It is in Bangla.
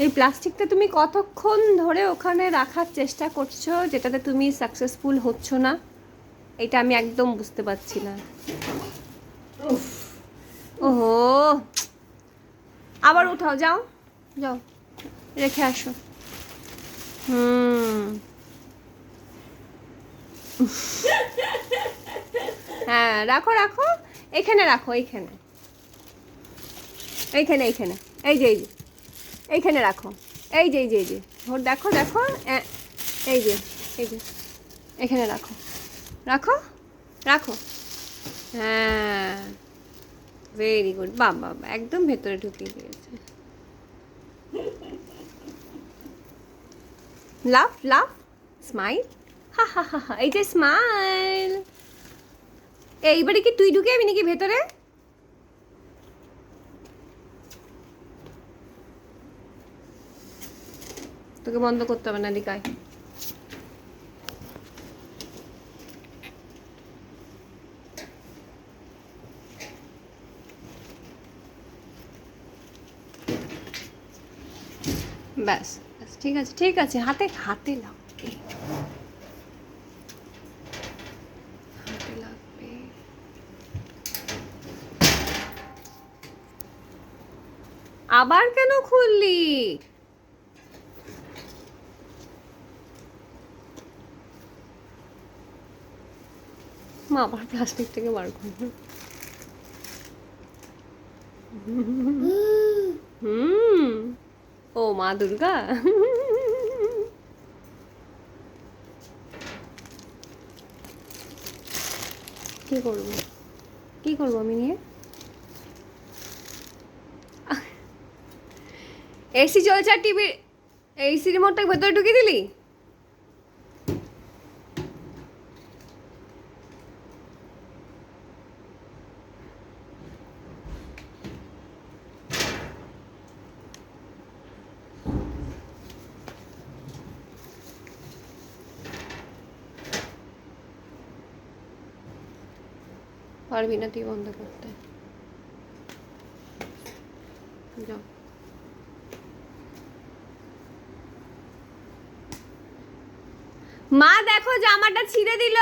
এই প্লাস্টিকটা তুমি কতক্ষণ ধরে ওখানে রাখার চেষ্টা করছো, যেটাতে তুমি সাকসেসফুল হচ্ছ না? এটা আমি একদম বুঝতে পারছি না। ওহো, আবার উঠাও, যাও যাও, রেখে আসো। হ্যাঁ, রাখো রাখো, এখানে রাখো, এইখানে এইখানে এইখানে, এই যে এই যে এইখানে রাখো, এই যে এই যে এই যে ভোর, দেখো দেখো, এই যে এই যে এখানে রাখো, রাখো রাখো। হ্যাঁ, ভেরি গুড, বাবা একদম ভেতরে ঢুকিয়ে দিয়েছে। লাভ লাভ, স্মাইল, হা হা হা হা, এই যে স্মাইল। এইবারে কি তুই ঢুকে যাবি নাকি ভেতরে? তোকে বন্ধ করতে হবে না, দিকায়। ব্যাস ব্যাস, ঠিক আছে ঠিক আছে, হাতে হাতে লাগবে, হাতে লাগবে। আবার কেন খুললি? মা আবার প্লাস্টিক থেকে বার করবো। হুম, ও মা দুর্গা। কি করবো, কি করবো আমি নিয়ে? এসি চলছে আর টিভি, এসি রিমোটটা ভেতরে ঢুকিয়ে দিলি? পারবি না তুই বন্ধ করতে, যাও। মা দেখো, জামাটা ছিঁড়ে দিল।